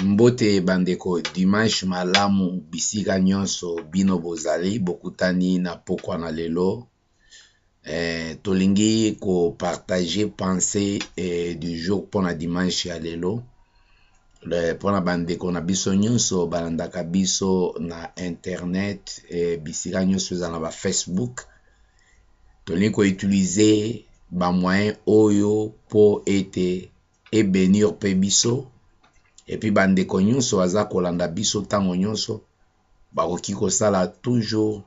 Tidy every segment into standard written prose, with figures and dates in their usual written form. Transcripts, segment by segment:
Mbote bandeko dimanche malamu bisika nyonso bino bozali bokutani na pokwa na lelo. Tolingi ko partager pensée du jour pona dimanche ya lelo. Pona bandeko na biso nyonso balandaka biso na internet bisika nyonso za na ba Facebook. Tolingi ko utiliser ba moyen oyo po ete bénir pe biso. Et puis bandeko nyonso aza kolanda biso tango nyonso bakoki kosala toujours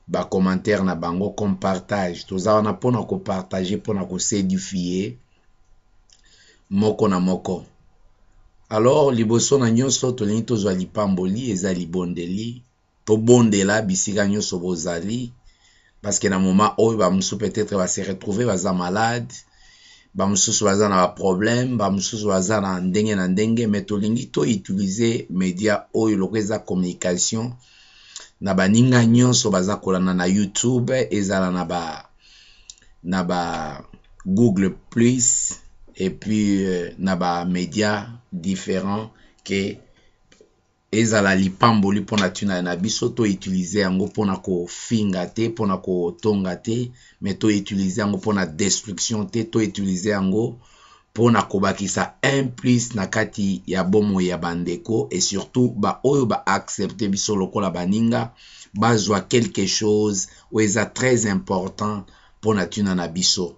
ba commentaire na bango comme partage. Toza wana pona ko partager pona ko s'édifier moko na moko. Alors liboso na nyonso tolingi tozwa lipamboli eza libondeli to bondela bisika nyonso bozali parce que na moment oyo ba musu peut-être va se retrouver baza malade. Bamususu baza na ba problème, bamususu baza na ndenge mais tolingi to utiliser média oyo lokweza communication na baninga nyonso baza kolana na YouTube ezala na ba Google Plus et puis na ba média différents que ezala lipamboli pona tuna na biso to utiliser yango pona ko finga te pona ko tonga te mais to utiliser yango pona destruction te to utiliser yango pona ko bakisa un plus na kati ya bomo ya bandeko et surtout ba oyo ba accepter biso lokola baninga bazwa quelque chose ou eza très important pona tuna na biso.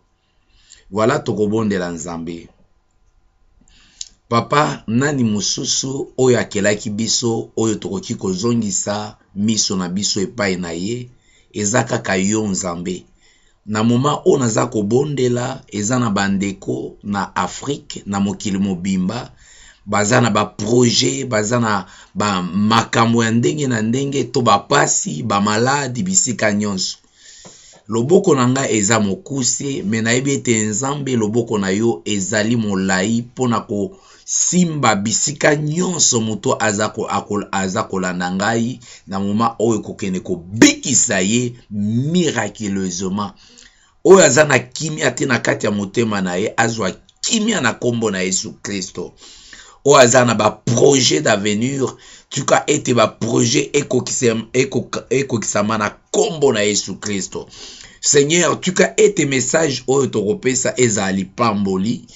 Voilà tokobondela Nzambe. Papa nani mususu oyo akelaki biso oyo tokoki kozongisa miso na biso epai na ye eza kaka yo Nzambe. Na moment oyo naza kobondela eza na bandeko na Afrique na mokili mobimba baza na ba projet baza na ba makambo ya ndenge na ndenge to ba pasi ba maladi bisika nyonso. Loboko na nga eza mokuse me nayebi ete Nzambe loboko na yo ezali molai pona ko simba bisika nyonso moto aza kolanda ngai na moment oyo kokende ko bikisa ye miraculeusement. Oyo aza na kimia te na kati ya motema na ye azwa kimia na kombo na Yesu Kristo. Oyo aza na ba projet d'avenir tuka ete ba projet ekokisama na kombo na Yesu Kristo. Seigneur, tuka ete message oyo tokopesa ezali pamboli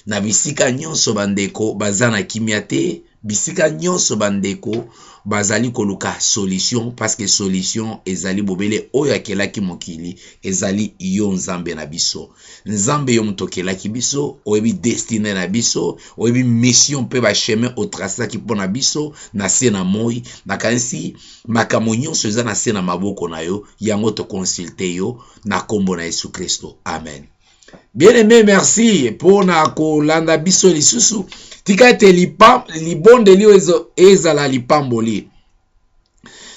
na bisika nyonso bandeko bazana kimia te bisika nyonso bandeko bazali koluka solution parce que solution ezali bobele oyo akelaki mokili ezali yo Nzambe na biso. Nzambe yo mutokelaki biso oyebi destiné na biso oyebi mission pe ba chemin au tracé pona biso na se na moi na kanisi makambo nyonso eza na se na maboko na yo yango to consulter yo na kombo na Yesu Kristo. Amen. Bien-aimé, merci pour na kolanda biso lisusu. Tika ete libondeli ezala lipamboli.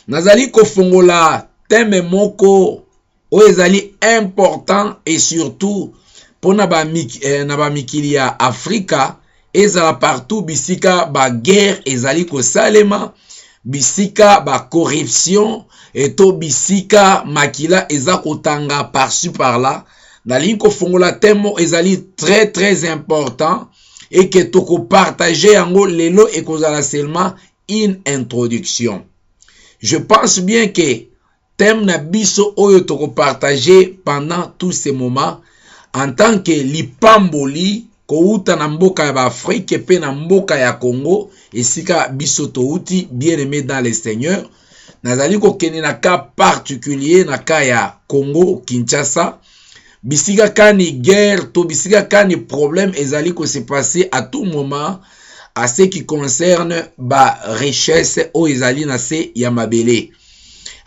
Nazali kofongola teme moko o ezali important et surtout pour na ba mikili ya Afrika ezala partout bisika ba guerre ezali ko salema bisika ba corruption et to bisika makila eza kotanga par-ci par-là. Nalingi kofongola temo ezali très important et que toko partager yango lelo et kozala seulement une introduction. Je pense bien que thème na biso oyo toko partager pendant tous ces moments en tant que lipamboli kouta na mboka ya Afrique pe na mboka ya Congo esika biso touti bien-aimé dans le Seigneur. Nazali ko kene na cas particulier na cas ya Congo Kinshasa. Bisika kani guerre, to bisika kani problème ezali ko se passer à tout moment à ce qui concerne ba richesse o ezali na se ya mabele.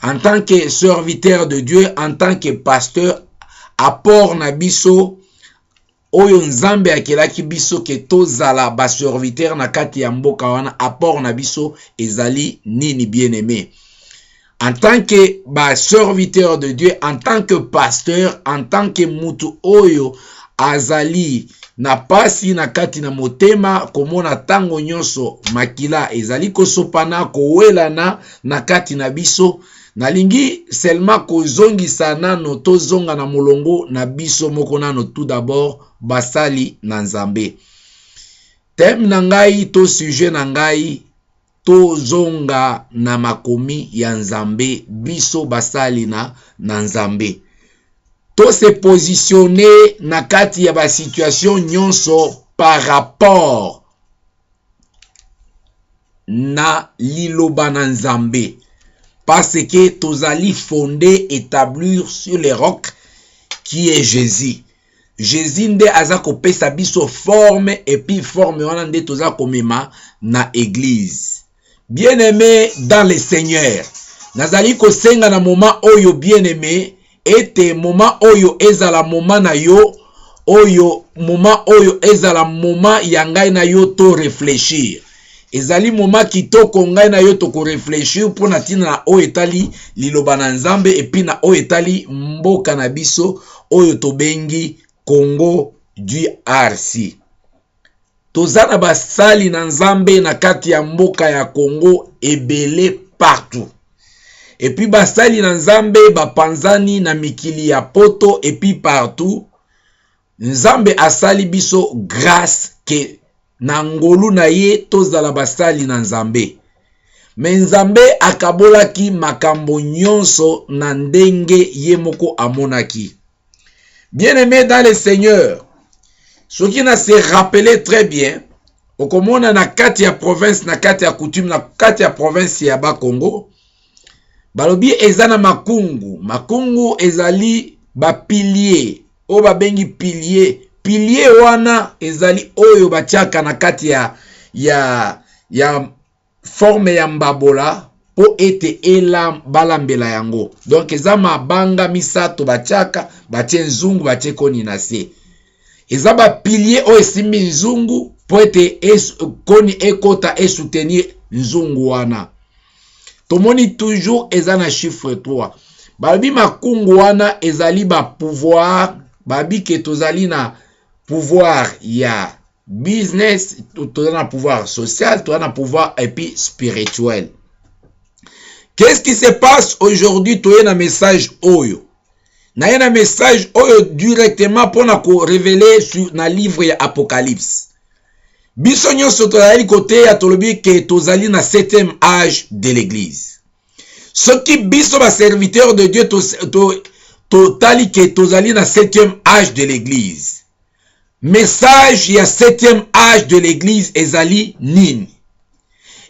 En tant que serviteur de Dieu, en tant que pasteur, apport na biso oyo Nzambe akelaki biso ke tozala ba serviteur na kati ya mboka wana apport na biso ezali nini bien-aimé. En tant que serviteur de Dieu, en tant que pasteur, en tant que mutu oyo azali na pasi na kati na motema komona tango nyonso makila ezali kosopana kowelana na kati na biso nalingi seulement kozongisa nano tozonga na molongo na biso moko nano tout d'abord basali na Nzambe. Thème nangai to sujet nangai to zonga na makomi ya Nzambe biso basali na Nzambe. To se positionner na kati ya ba situation nyonso par rapport na liloba na Nzambe. Parce que tozali fondé, établir sur les rocs qui est Jésus. Jésus nde aza kopesa biso forme et puis forme wana nde toza komema na église. Bien-aimé dans le Seigneur, nazali kosenga na moment oyo bien-aimé ete moment oyo ezala moment na yo oyo moment oyo ezala moment ya ngai na yo to réfléchir. Ezali moment kitoko ngai na yo to ko réfléchir pour na tina na oyo etali liloba na Nzambe et puis na oyo etali mboka na biso oyo to bengi Congo DRC. Tozana basali na Nzambe na kati ya mboka ya Congo ebele partout. Et puis basali na Nzambe bapanzani na mikili ya poto et puis partout. Nzambe asali biso grâce ke na ngolu na ye tozala basali na Nzambe. Mais Nzambe akabolaki makambo nyonso na ndenge ye moko amonaki. Bien-aimé dans le Seigneur, ce qui n'a se rappelé très bien, au komona na kati ya province, na kati ya coutume, na kati ya province ya ba Congo, balobi ezana makungu. Makungu ezali ba pilier, o ba bengi pilier. Pilier wana ezali oyo batiaka na kati ya forme ya mbabola po ete ela balambela yango. Donc eza mabanga misato batiaka, batie nzungu batie koni na se. Eza ba pilier o esimbi nzungu po ete koni ekota e soutenir nzungu wana. Tomoni toujours eza na chiffre 3. Babi makungu wana ezali ba pouvoir, babi ke tozali na pouvoir ya business, tozali na pouvoir social, tozali na pouvoir et puis spirituel. Qu'est-ce qui se passe aujourd'hui? Tu as un message oyo. Na un message oyo directement pour nous révéler sur na livre ya Apocalypse. Biso nyonso tozali côté ya tolobi ke tozali na 7e âge de l'église. Ce qui biso ba serviteur de Dieu totali ke tozali na 7e âge de l'église. Message ya 7e âge de l'église ezali nini?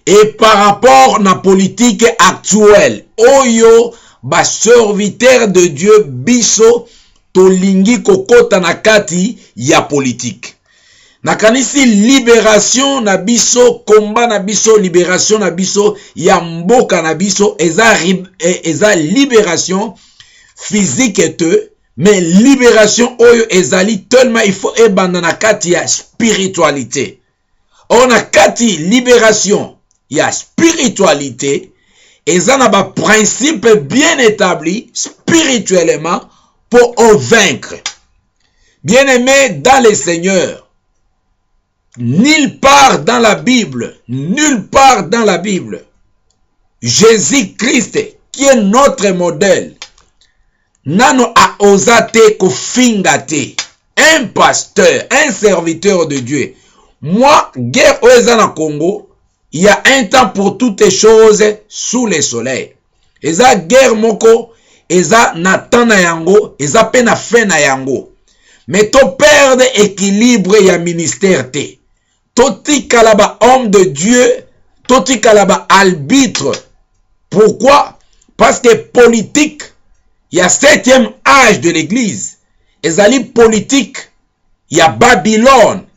Et par rapport na politique actuelle, oyo ba serviteur de Dieu biso tolingi kokota na kati ya politique. Nakanisi libération na biso, combat na biso, libération na biso, ya mboka na biso, eza libération physique et mais libération oyo ezali tellement il faut ebanda na kati ya spiritualité. On a kati libération ya spiritualité, eza na ba principe bien établi spirituellement pour en vaincre. Bien-aimé dans le Seigneur, nulle part dans la Bible, Jésus-Christ, qui est notre modèle, nano a osate kofingate, un pasteur, un serviteur de Dieu. Moi, guerre oezana Congo, il y a un temps pour toutes les choses sous le soleil. Eza guerre moko, eza natan na yango, eza pe na fin na yango. Mais to perdre équilibre ya ministère te. Toti kalaba homme de Dieu, toti kalaba arbitre. Pourquoi? Parce que politique, il y a 7e âge de l'église. Ezali politique, il y a Babylone.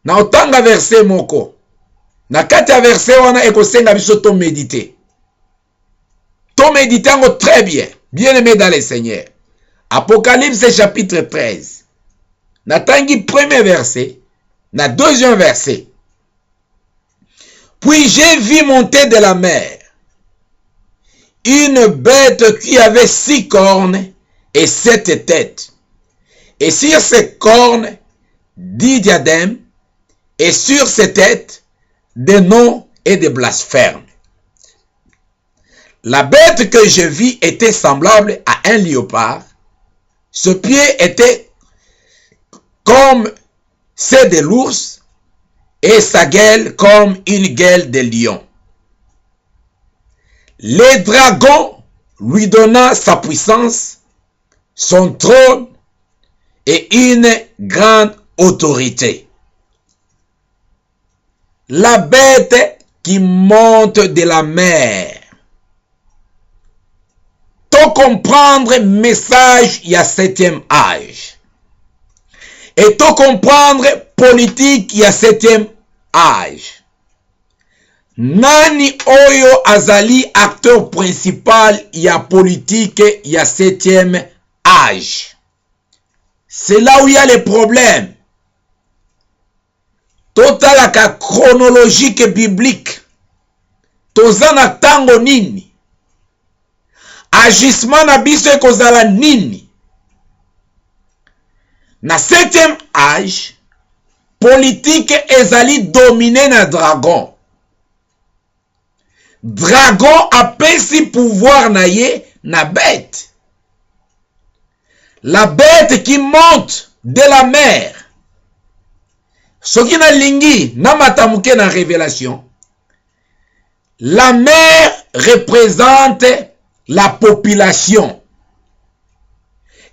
Na otanga verset moko. Na kati ya verset wana ekosenga biso to méditer. To méditer ngo très bien. Bien aimé dans le Seigneur. Apocalypse chapitre 13. Na tangi premier verset. Na deuxième verset. Puis j'ai vu monter de la mer une bête qui avait 6 cornes et 7 têtes. Et sur ces cornes, 10 diadèmes. Et sur ces têtes, des noms et des blasphèmes. La bête que je vis était semblable à un léopard. Ce pied était comme ceux de l'ours et sa gueule comme une gueule de lion. Les dragons lui donna sa puissance, son trône et une grande autorité. La bête qui monte de la mer. Tout comprendre message il y a 7e âge. Et tout comprendre politique il y a 7e âge. Nani oyo azali acteur principal ya politique ya 7e âge. C'est là où il y a les problèmes. Total la chronologique biblique. Tozana tango nini. Agissement na biso ekozala nini. Na 7e âge, politique ezali dominé na dragon. Dragon apesi pouvoir na ye na bête. La bête qui monte de la mer. Soki na lingi na matamuke na révélation. La mer représente la population.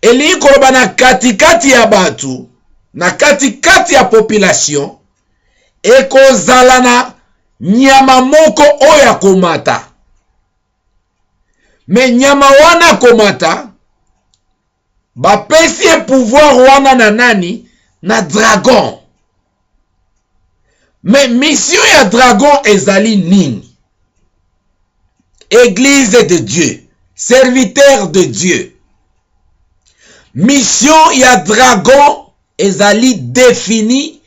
Eli koloba na katikati ya batu, na katikati ya population, ekozala na nyama moko oya komata. Me nyama wana komata, bapesi e pouvoir wana na nani? Na dragon. Me mission ya dragon ezali nini? Église de Dieu, serviteur de Dieu. Mission ya dragon ezali défini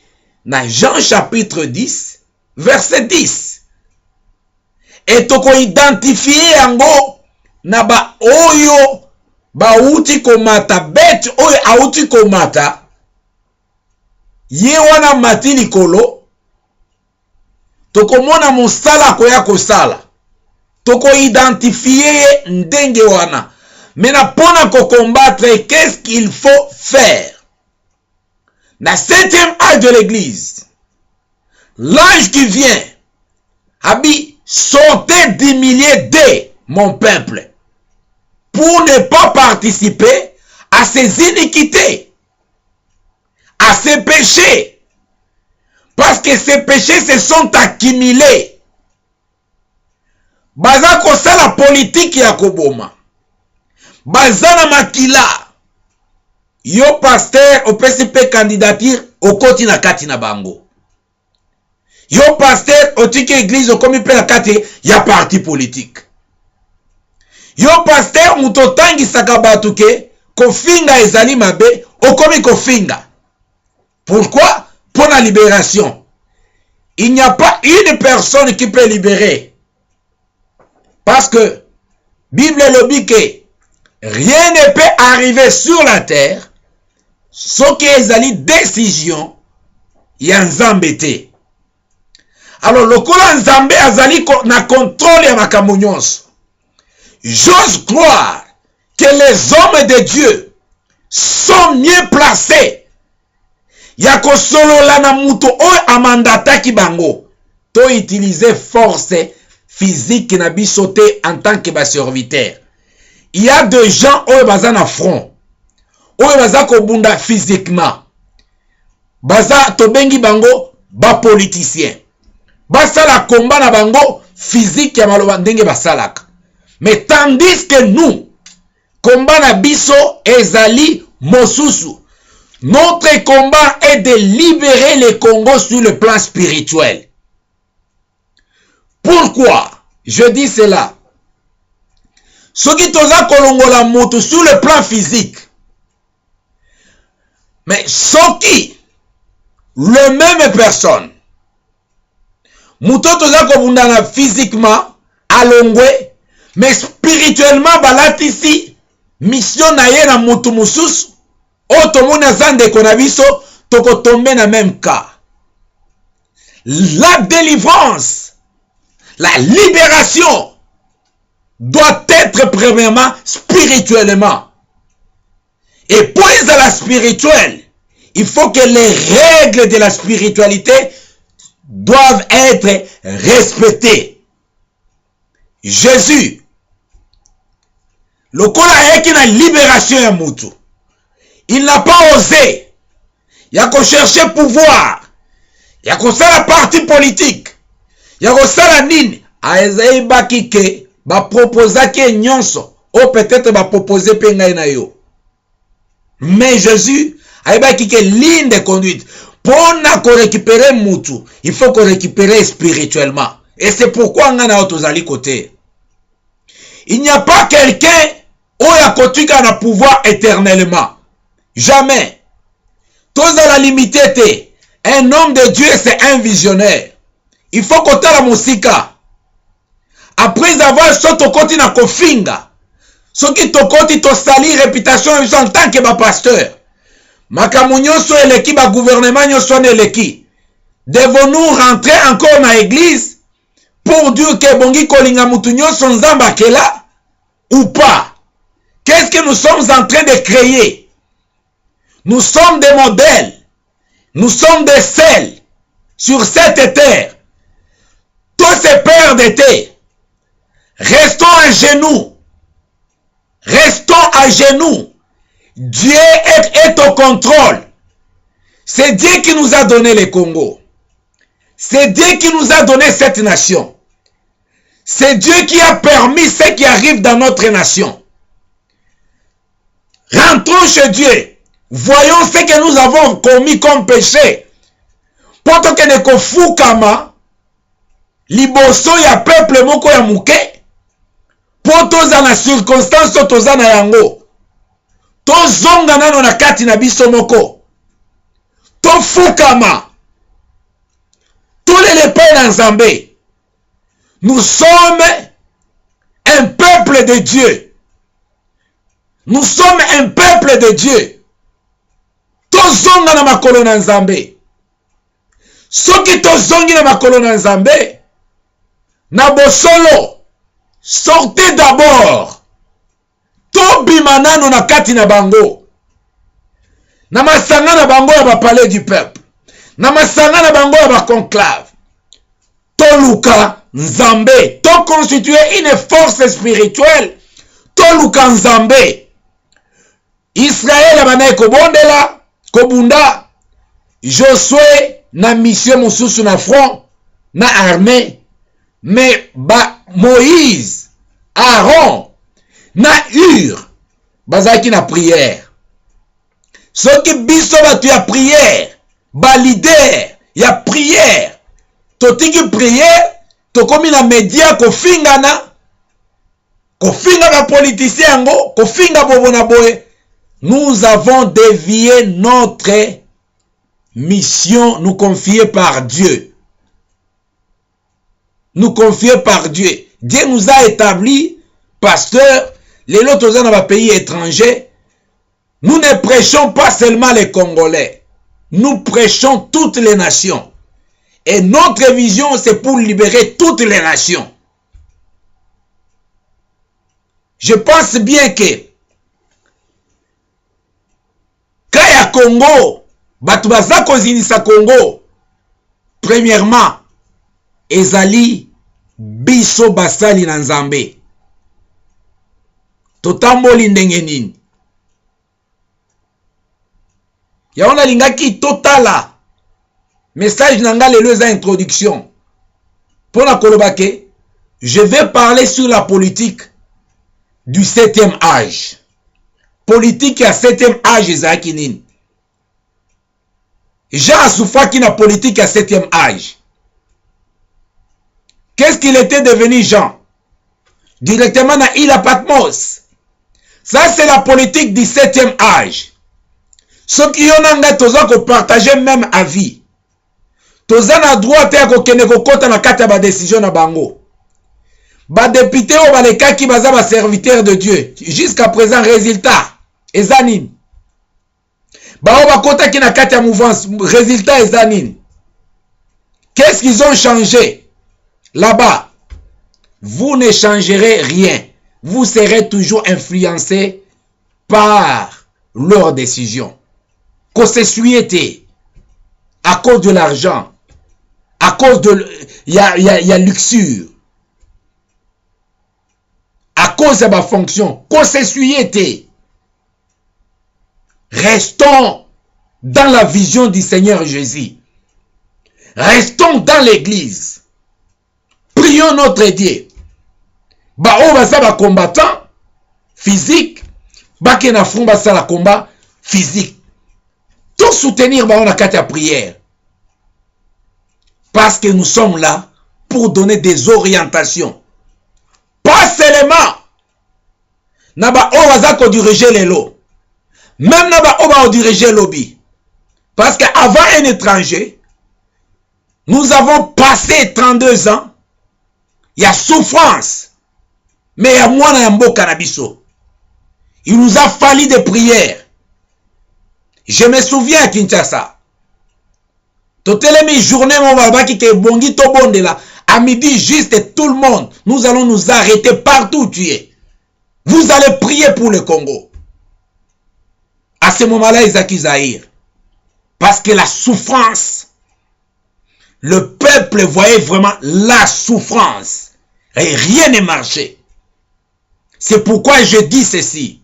na Jean chapitre 10, verset 10. Et toko identifier yango na ba oyo ba uti komata bête oyo auti komata ye wana mati likolo toko mona mosala koya kosala toko identifier ndenge wana. Maintenant pour combattre, qu'est-ce qu'il faut faire? La 7e âge de l'église, l'ange qui vient a dit sortez des milliers de mon peuple pour ne pas participer à ces iniquités, à ces péchés, parce que ces péchés se sont accumulés. Bazako ça la politique ya koboma. Bazana makila. Yo pasteur au PCP candidature au koti na kati na bango. Yo pasteur au tiki église au komi pe na kati ya parti politique. Yo pasteur mutotangi sakabatuke kofinga ezali mabe au komi kofinga. Pourquoi? Pour la libération. Il n'y a pas une personne qui peut libérer. Parce que Bible le dit que rien ne peut arriver sur la terre sauf que ezali décision ya Nzambe te. Alors lokola Nzambe azali na contrôle ya makambo nyonso. J'ose croire que les hommes de Dieu sont mieux placés ya kosolola na muto oyo amandataki bango to utiliser force physique na biso te en tant que serviteur. Il y a des gens oyo baza na front oyo baza kobunda physiquement baza tobengi bango ba politicien basala combat na bango physique ya maloba ndenge basalaka. Mais tandis que nous combat na biso ezali mosusu. Notre combat est de libérer le Congo sur le plan spirituel. Pourquoi je dis cela? Ce qui toza kolongola moto sur le plan physique. Mais ce qui, le même personne, moto toza kobundana physiquement, alongwe, mais spirituellement balatisi mission na ye na moto mususu, otomona zande konabiso, toko tombe na même cas. La délivrance, la libération doit être premièrement spirituellement. Et pour la spirituelle, il faut que les règles de la spiritualité doivent être respectés. Jésus, le kola qui na libération ya mutu, il n'a pas osé. Il y a qu'on chercher pouvoir. Il y a qu'on la parti politique. Il y a qu'on la nini. Aezaï baki ke ba proposa ke nyonso. Ou peut-être ba proposer penga na yo. Mais Jésus a baki ke ligne de conduite. Pour qu'on récupérer mutu, il faut qu'on récupère spirituellement. Et c'est pourquoi on a autozali côté. Il n'y a pas quelqu'un où il y a kotika na pouvoir éternellement. Jamais. Tous dans la limité. Un homme de Dieu, c'est un visionnaire. Il faut qu'on la musika. Après avoir soto koti na kofinga. Ce qui to koti to sali réputation en tant que pasteur. Makamunyo so eleki ba gouvernement nyo so eleki. Devons-nous rentrer encore dans l'église pour dire que bongi kolinga mutunyo son nzamba kela ou pas? Qu'est-ce que nous sommes en train de créer? Nous sommes des modèles. Nous sommes des sels sur cette terre. Tous ces pères d'été. Restons à genoux. Restons à genoux. Dieu est au contrôle. C'est Dieu qui nous a donné le Congo. C'est Dieu qui nous a donné cette nation. C'est Dieu qui a permis ce qui arrive dans notre nation. Rentrons chez Dieu. Voyons ce que nous avons commis comme péché. Poto que ne kofukama liboso ya peuple moko ya muke. Poto za na circonstance toza na yango. To zonga nano na kati na biso moko. To fukama. Tous les pères dans Zambé. Nous sommes un peuple de Dieu. Nous sommes un peuple de Dieu. Tozonga na makolo na Nzambe. Soki tozongi na makolo na Nzambe, na bosolo, sortez d'abord. Tobima nano na kati na bango. Na masanga na bango ya ba palais du peuple. Na masanga na bango ya ba conclave. Toluka Nzambe. To constituer une force spirituelle. Toluka Nzambe. Israël abanaye kobondela. Kobunda, Josué na mission mosusu na front, na armée, mais ba Moïse, Aaron, na Hur, bazaki na prière. Ce qui biso batu ya prière, ba leader, ya prière, totiki prière, tokomi na média kofinga ba politicien yango, kofinga bobo na boye. Nous avons dévié notre mission nous confiée par Dieu. Nous confiée par Dieu. Dieu nous a établis pasteurs, les autres dans les pays étrangers. Nous ne prêchons pas seulement les Congolais. Nous prêchons toutes les nations. Et notre vision, c'est pour libérer toutes les nations. Je pense bien que Kaya Congo, batu baza kozinisa Congo, premièrement, ezali biso basali na Nzambe. Totamboli ndenge nini. Yaona lingaki totala. Message nanga lelo eza introduction. Pona kolobake, je vais parler sur la politique du 7e âge. Politique à 7e âge ezaki nini. Jean Assoufaki na politique à 7e âge. Qu'est-ce qu'il était devenu Jean? Directement na île à Patmos. Ça c'est la politique du 7e âge. Ceux qui ont nga toza ko partager même avis. Toza na droit te ko kene ko kota na kati ba décision na bango. Ba député o baleka ki baza ba serviteur de Dieu. Jusqu'à présent résultat ezanine. Ba o ba kota ki na kati ya mouvance résultat ezanine. Qu'est-ce qu'ils ont changé là-bas? Vous ne changerez rien. Vous serez toujours influencé par leurs décisions. Qu'on s'essuie à cause de l'argent, à cause de y a luxure, à cause de ma fonction, qu'on s'essuie. Restons dans la vision du Seigneur Jésus. Restons dans l'église. Prions notre Dieu. Ba o basa ba combattant physique, ba ke na front basa la combat physique. Tout soutenir ba on a kati ya prière. Parce que nous sommes là pour donner des orientations. Pas seulement na ba o basa ko diriger les lots. Même na ba o ba diriger lobby. Parce qu'avant un étranger, nous avons passé 32 ans. Il y a souffrance. Mais il y a moins de cannabiso. Il nous a fallu des prières. Je me souviens à Kinshasa. Totelemi journée mon babaki ke bongi to bonde là. À midi juste tout le monde. Nous allons nous arrêter partout où tu es. Vous allez prier pour le Congo. À ce moment-là, Isaki Zahir. Parce que la souffrance, le peuple voyait vraiment la souffrance. Et rien ne marchait. C'est pourquoi je dis ceci.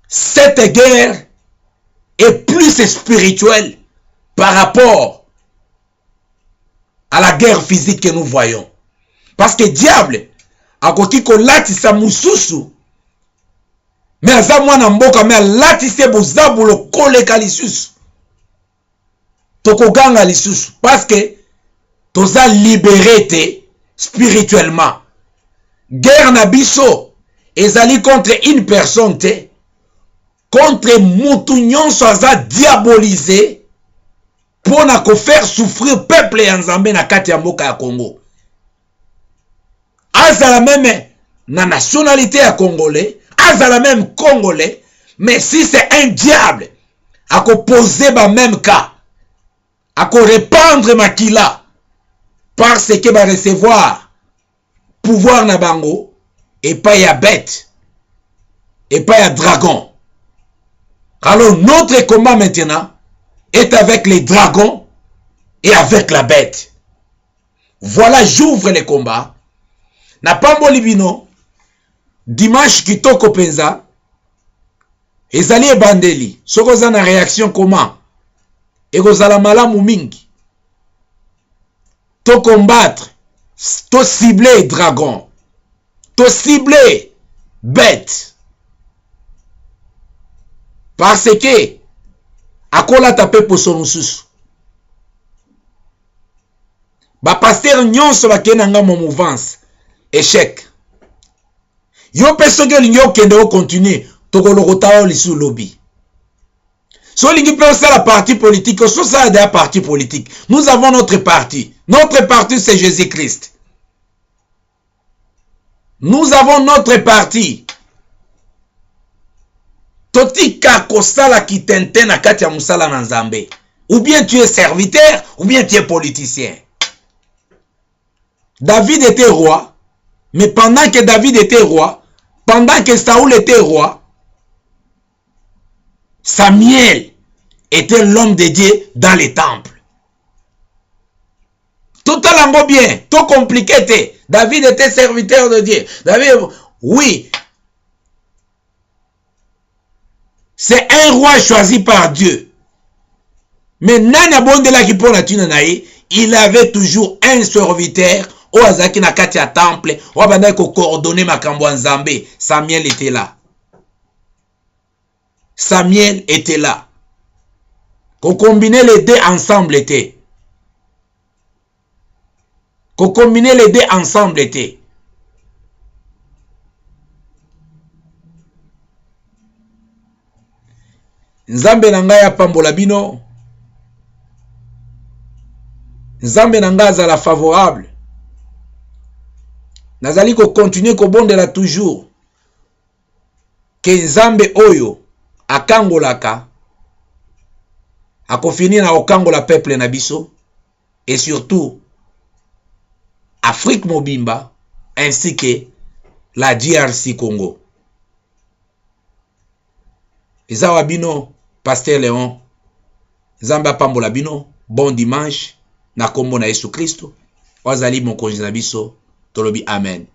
Cette guerre est plus spirituelle par rapport à la guerre physique que nous voyons. Parce que diable, a koki ko latisa mususu, mais aza mwana mboka mais latise bozabu lo koleka lisusu. Tokoganga lisusu parce que toza libéré spirituellement. Guerre na biso ezali contre une personne te, contre mutu nyonso aza diabolisé pour na ko faire souffrir peuple ya Nzambe na kati ya mboka ya Congo. Azala même na nationalité ya congolais, azala même congolais, mais si c'est un diable à ko poser ba même cas, à ko répandre makila parce que va recevoir pouvoir na bango et pas ya bête et pas ya dragon. Alors notre combat maintenant est avec les dragons et avec la bête. Voilà, j'ouvre les combats. Na pambo libino dimanche kitoko penza ezali ebandeli soko za na réaction comment ekozala malamu mingi to combattre, to cibler dragon, to cibler bête. Parce que akola tapé pour son mususu. Ba pasteur nyonso bakenanga mo mouvance échec. Yo personne lingo kende o continuer tokolokota o lisu lobby. So lingi peut ça la parti politique, so ça des parti politique. Nous avons notre parti. Notre parti c'est Jésus-Christ. Nous avons notre parti. Totika kosala kitente na kati ya musala na Nzambe. Ou bien tu es serviteur, ou bien tu es politicien. David était roi, mais pendant que David était roi, pendant que Saoul était roi, Samuel était l'homme de Dieu dans les temples. Tout à l'ango bien, tout compliqué. David était serviteur de Dieu. David, oui. C'est un roi choisi par Dieu. Mais Nana Bondela qui pour la Tunanaï, il avait toujours un serviteur. Au Azaki na kati ya temple, au banda ko coordonner makambo Nzambe. Samuel était là. Samuel était là. Qu'on combinait les deux ensemble était. Qu'on combinait les deux ensemble était. Nzambe nanga ya pambola bino. Nzambe nanga azala favorable. Nazali ko continuer ko bondela toujours. Que Nzambe oyo akangolaka akofini na okangola peuple na biso et surtout Afrique mobimba ainsi que la DRC Congo. Ezawa bino Pasteur Léon Nzambe pambola bino, bon dimanche na kombo na Yesu Kristo. Wazali mokonzi na biso, tolobi amen.